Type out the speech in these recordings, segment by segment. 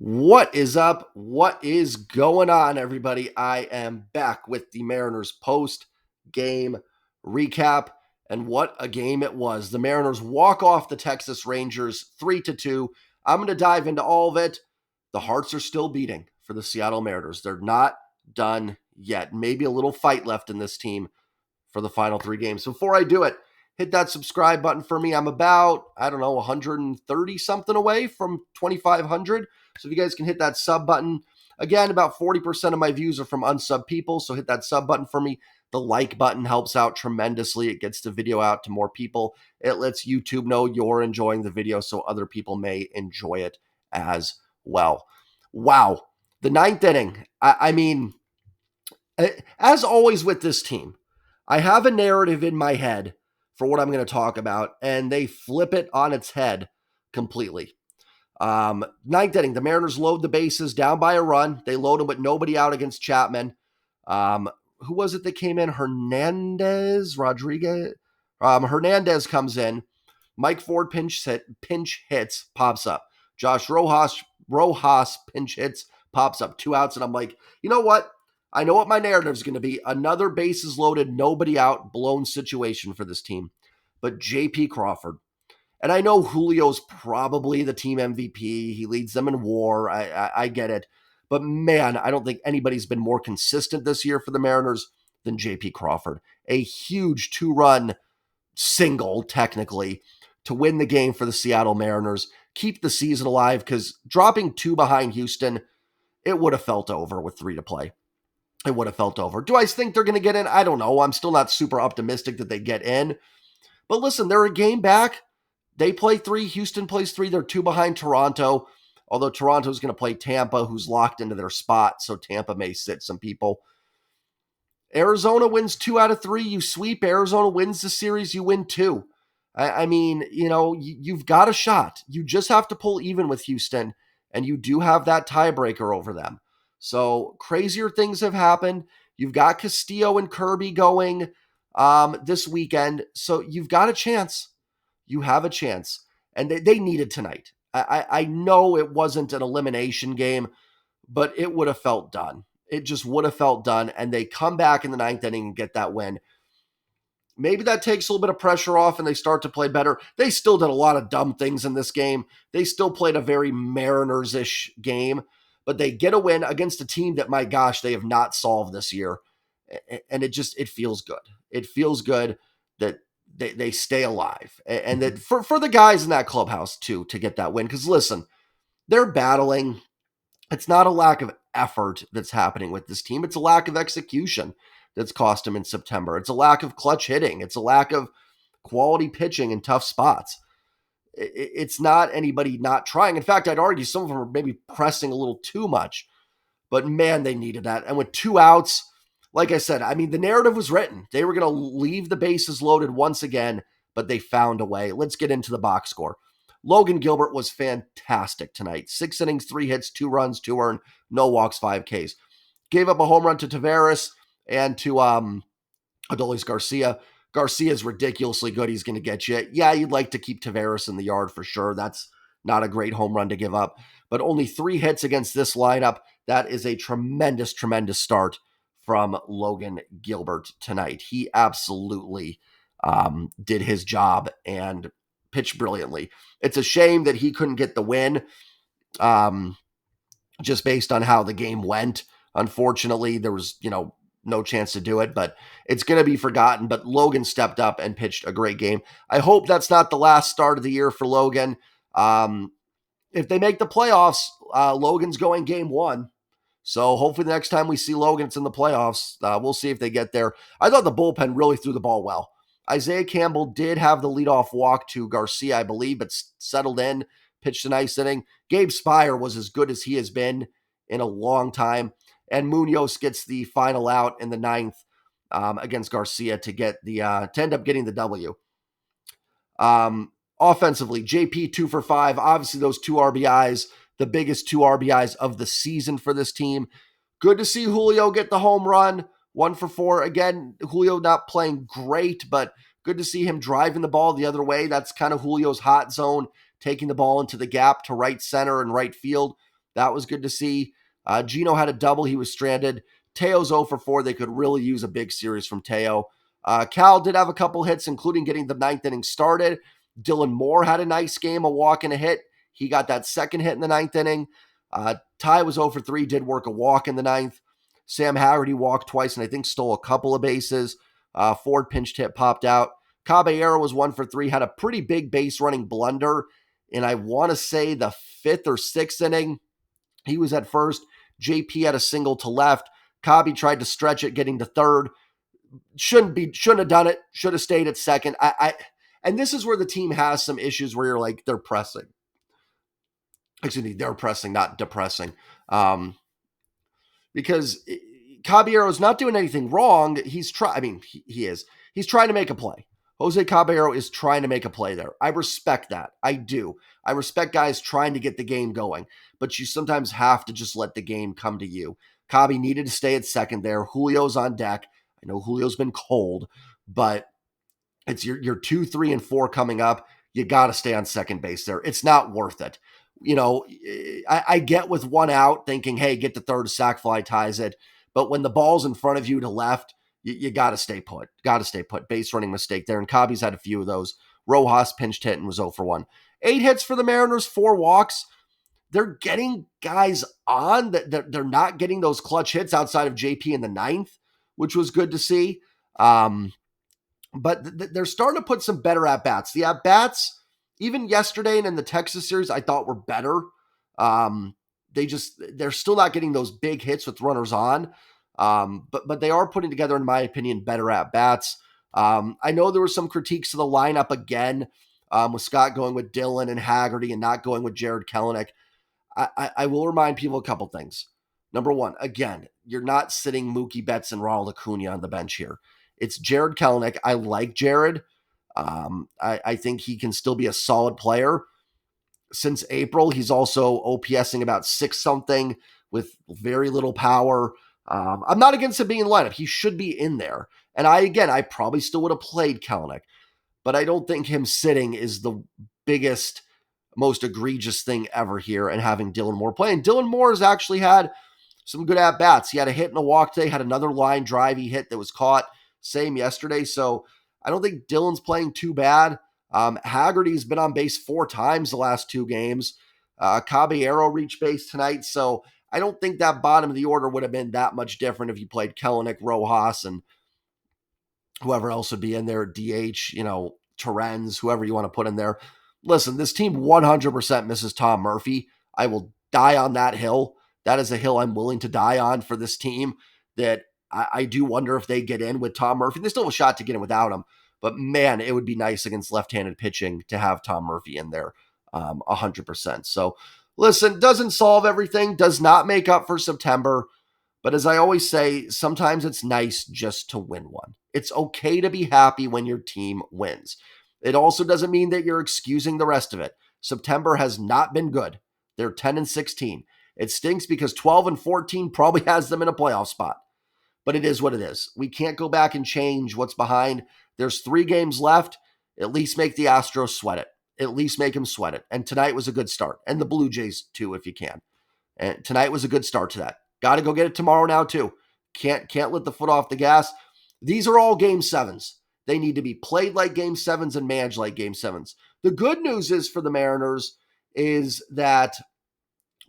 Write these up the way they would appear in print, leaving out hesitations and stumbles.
What is up? What is going on, everybody? I am back with the Mariners post game recap, and what a game it was. The Mariners walk off the Texas Rangers 3-2. I'm going to dive into all of it. The hearts are still beating for the Seattle Mariners. They're not done yet. Maybe a little fight left in this team for the final three games. Before I do it, hit that subscribe button for me. I'm about, 130 something away from 2,500. So if you guys can hit that sub button. Again, about 40% of my views are from unsub people. So hit that sub button for me. The like button helps out tremendously. It gets the video out to more people. It lets YouTube know you're enjoying the video so other people may enjoy it as well. Wow. The ninth inning. I mean, as always with this team, I have a narrative in my head for what I'm going to talk about, and they flip it on its head completely. Ninth inning, the Mariners load the bases down by a run. They load them with nobody out against Chapman. Who was it that came in? Rodriguez. Hernandez comes in. Mike Ford pinch hits, pops up. Josh Rojas pinch hits, pops up. 2 outs, and I'm like, you know what? I know what my narrative is going to be. Another bases loaded, nobody out, blown situation for this team. But J.P. Crawford. And I know Julio's probably the team MVP. He leads them in WAR. I get it. But man, I don't think anybody's been more consistent this year for the Mariners than J.P. Crawford. A huge 2-run single, technically, to win the game for the Seattle Mariners, keep the season alive, because dropping 2 behind Houston, it would have felt over with 3 to play. It would have felt over. Do I think they're going to get in? I don't know. I'm still not super optimistic that they get in. But listen, they're a game back. They play 3. Houston plays 3. They're 2 behind Toronto. Although Toronto's going to play Tampa, who's locked into their spot. So Tampa may sit some people. Arizona wins 2 out of 3. You sweep. Arizona wins the series. You win 2. I mean, you've got a shot. You just have to pull even with Houston. And you do have that tiebreaker over them. So crazier things have happened. You've got Castillo and Kirby going this weekend. So you've got a chance. You have a chance. And they needed tonight. I know it wasn't an elimination game, but it would have felt done. It just would have felt done. And they come back in the ninth inning and get that win. Maybe that takes a little bit of pressure off and they start to play better. They still did a lot of dumb things in this game. They still played a very Mariners-ish game, but they get a win against a team that, my gosh, they have not solved this year. And it feels good. It feels good that they stay alive. And that for the guys in that clubhouse, too, to get that win. Because, listen, they're battling. It's not a lack of effort that's happening with this team. It's a lack of execution that's cost them in September. It's a lack of clutch hitting. It's a lack of quality pitching in tough spots. It's not anybody not trying. In fact, I'd argue some of them are maybe pressing a little too much. But man, they needed that. And with 2 outs, like I said, I mean, the narrative was written. They were going to leave the bases loaded once again, but they found a way. Let's get into the box score. Logan Gilbert was fantastic tonight. 6 innings, 3 hits, 2 runs, 2 earned, no walks, 5 Ks. Gave up a home run to Taveras and to Adolis Garcia. Garcia is ridiculously good. He's going to get you. Yeah, you'd like to keep Taveras in the yard for sure. That's not a great home run to give up. But only 3 hits against this lineup. That is a tremendous, tremendous start from Logan Gilbert tonight. He absolutely did his job and pitched brilliantly. It's a shame that he couldn't get the win just based on how the game went. Unfortunately, there was, no chance to do it, but it's going to be forgotten. But Logan stepped up and pitched a great game. I hope that's not the last start of the year for Logan. If they make the playoffs, Logan's going game 1. So hopefully the next time we see Logan, it's in the playoffs. We'll see if they get there. I thought the bullpen really threw the ball well. Isaiah Campbell did have the leadoff walk to Garcia, I believe, but settled in, pitched a nice inning. Gabe Spire was as good as he has been in a long time. And Munoz gets the final out in the 9th against Garcia to get to end up getting the W. Offensively, JP 2 for 5. Obviously, those 2 RBIs, the biggest 2 RBIs of the season for this team. Good to see Julio get the home run. 1 for 4. Again, Julio not playing great, but good to see him driving the ball the other way. That's kind of Julio's hot zone, taking the ball into the gap to right center and right field. That was good to see. Gino had a double. He was stranded. Teo's 0 for 4. They could really use a big series from Teo. Cal did have a couple hits, including getting the ninth inning started. Dylan Moore had a nice game, a walk and a hit. He got that second hit in the ninth inning. Ty was 0 for 3, did work a walk in the ninth. Sam Haggerty walked twice and I think stole a couple of bases. Ford pinched hit, popped out. Caballero was 1 for 3, had a pretty big base running blunder. And I want to say the fifth or sixth inning, he was at first. JP had a single to left. Cabby tried to stretch it, getting to third. Shouldn't have done it. Should have stayed at second. And this is where the team has some issues where you're like, they're pressing. Excuse me, they're pressing, not depressing. Because Caballero's not doing anything wrong. He's he is. He's trying to make a play. Jose Caballero is trying to make a play there. I respect that. I do. I respect guys trying to get the game going, but you sometimes have to just let the game come to you. Cabby needed to stay at second there. Julio's on deck. I know Julio's been cold, but it's your 2, 3, and 4 coming up. You got to stay on second base there. It's not worth it. I get with one out thinking, hey, get the third, sac fly ties it. But when the ball's in front of you to left, you got to stay put. Got to stay put. Base running mistake there. And Cabby's had a few of those. Rojas pinched hit and was 0 for 1. 8 hits for the Mariners, 4 walks. They're getting guys on. They're not getting those clutch hits outside of JP in the ninth, which was good to see. But they're starting to put some better at-bats. The at-bats, even yesterday and in the Texas series, I thought were better. They're still not getting those big hits with runners on. But they are putting together, in my opinion, better at-bats. I know there were some critiques of the lineup again, with Scott going with Dylan and Haggerty and not going with Jared Kelenic. I will remind people a couple things. Number one, again, you're not sitting Mookie Betts and Ronald Acuna on the bench here. It's Jared Kelenic. I like Jared. I think he can still be a solid player. Since April, he's also OPSing about 6-something with very little power. I'm not against him being in the lineup. He should be in there. And I probably still would have played Kelenic, but I don't think him sitting is the biggest, most egregious thing ever here, and having Dylan Moore play. And Dylan Moore has actually had some good at-bats. He had a hit and a walk today, had another line drive he hit that was caught. Same yesterday. So I don't think Dylan's playing too bad. Haggerty's been on base 4 times the last 2 games. Caballero reached base tonight. So I don't think that bottom of the order would have been that much different if you played Kelenic, Rojas, and whoever else would be in there, DH, Terens, whoever you want to put in there. Listen, this team 100% misses Tom Murphy. I will die on that hill. That is a hill I'm willing to die on for this team, that I do wonder if they get in with Tom Murphy. They still have a shot to get in without him, but man, it would be nice against left-handed pitching to have Tom Murphy in there 100%. So listen, doesn't solve everything, does not make up for September, but as I always say, sometimes it's nice just to win one. It's okay to be happy when your team wins. It also doesn't mean that you're excusing the rest of it. September has not been good. They're 10-16. It stinks because 12-14 probably has them in a playoff spot. But it is what it is. We can't go back and change what's behind. There's 3 games left. At least make the Astros sweat it. At least make them sweat it. And tonight was a good start. And the Blue Jays too, if you can. And tonight was a good start to that. Got to go get it tomorrow now too. Can't let the foot off the gas. These are all game 7s. They need to be played like game 7s and managed like game 7s. The good news is for the Mariners is that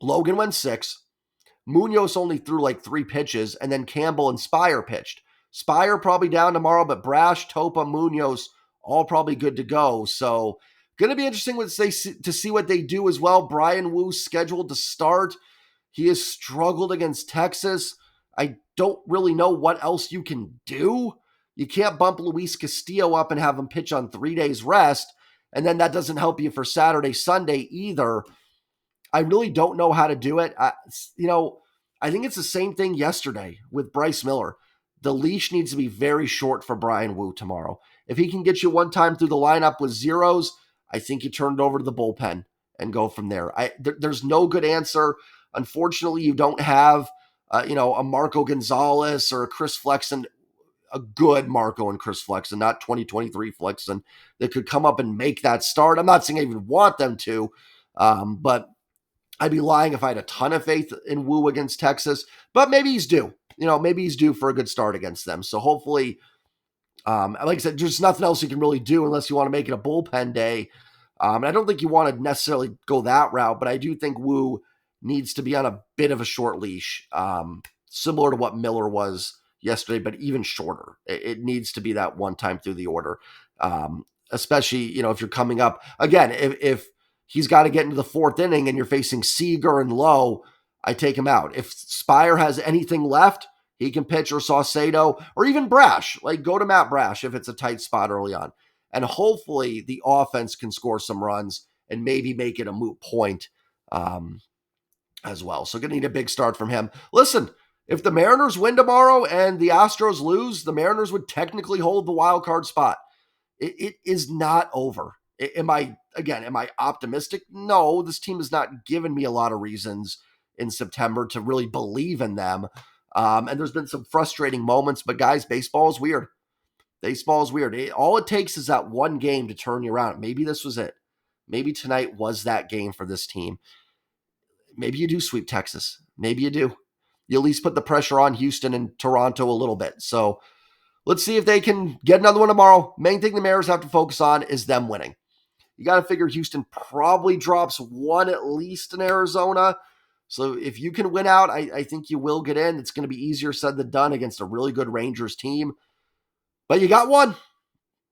Logan went 6. Munoz only threw like 3 pitches, and then Campbell and Spire pitched. Spire probably down tomorrow, but Brash, Topa, Munoz, all probably good to go. So going to be interesting to see what they do as well. Brian Wu scheduled to start. He has struggled against Texas. I don't really know what else you can do. You can't bump Luis Castillo up and have him pitch on 3 days rest, and then that doesn't help you for Saturday, Sunday either. I really don't know how to do it. I think it's the same thing yesterday with Bryce Miller. The leash needs to be very short for Brian Wu tomorrow. If he can get you one time through the lineup with zeros, I think you turn it over to the bullpen and go from there. There's no good answer. Unfortunately, you don't have, a Marco Gonzalez or a Chris Flexen, a good Marco and Chris Flexen, not 2023 Flexen, that could come up and make that start. I'm not saying I even want them to, but I'd be lying if I had a ton of faith in Wu against Texas, but maybe he's due. Maybe he's due for a good start against them. So hopefully, like I said, there's nothing else you can really do unless you want to make it a bullpen day. And I don't think you want to necessarily go that route, but I do think Wu needs to be on a bit of a short leash, similar to what Miller was yesterday, but even shorter. It needs to be that one time through the order, especially, if you're coming up. Again, if he's got to get into the fourth inning and you're facing Seager and Lowe, I take him out. If Spire has anything left, he can pitch, or Saucedo, or even Brash. Like, go to Matt Brash if it's a tight spot early on. And hopefully the offense can score some runs and maybe make it a moot point as well. So going to need a big start from him. Listen, if the Mariners win tomorrow and the Astros lose, the Mariners would technically hold the wild card spot. It is not over. Am I optimistic? No, this team has not given me a lot of reasons in September to really believe in them. And there's been some frustrating moments, but guys, baseball is weird. Baseball is weird. All it takes is that one game to turn you around. Maybe this was it. Maybe tonight was that game for this team. Maybe you do sweep Texas. Maybe you do. You at least put the pressure on Houston and Toronto a little bit. So let's see if they can get another one tomorrow. Main thing the Mariners have to focus on is them winning. You got to figure Houston probably drops one at least in Arizona. So if you can win out, I think you will get in. It's going to be easier said than done against a really good Rangers team. But you got one.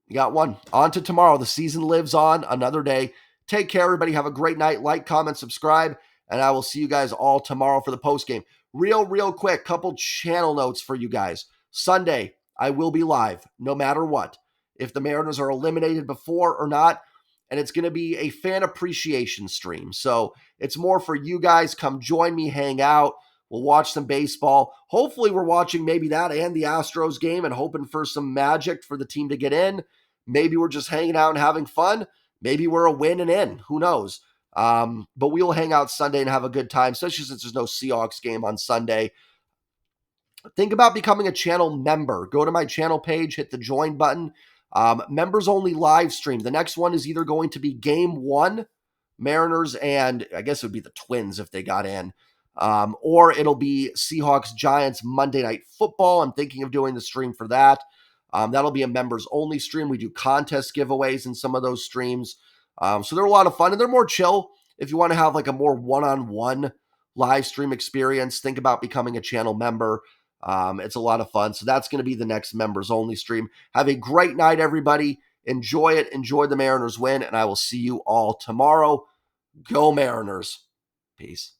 You got one. On to tomorrow. The season lives on another day. Take care, everybody. Have a great night. Like, comment, subscribe, and I will see you guys all tomorrow for the postgame. Real quick, couple channel notes for you guys. Sunday, I will be live no matter what. If the Mariners are eliminated before or not, and it's going to be a fan appreciation stream. So it's more for you guys. Come join me, hang out. We'll watch some baseball. Hopefully we're watching maybe that and the Astros game and hoping for some magic for the team to get in. Maybe we're just hanging out and having fun. Maybe we're a win and in. Who knows? But we'll hang out Sunday and have a good time, especially since there's no Seahawks game on Sunday. Think about becoming a channel member. Go to my channel page, hit the join button. Members only live stream. The next one is either going to be game 1, Mariners, and I guess it would be the Twins if they got in. Or it'll be Seahawks Giants Monday Night Football. I'm thinking of doing the stream for that. That'll be a members only stream. We do contest giveaways in some of those streams. So they're a lot of fun and they're more chill. If you want to have like a more one-on-one live stream experience, think about becoming a channel member. It's a lot of fun. So that's going to be the next members only stream. Have a great night, everybody. Enjoy it. Enjoy the Mariners win. And I will see you all tomorrow. Go Mariners. Peace.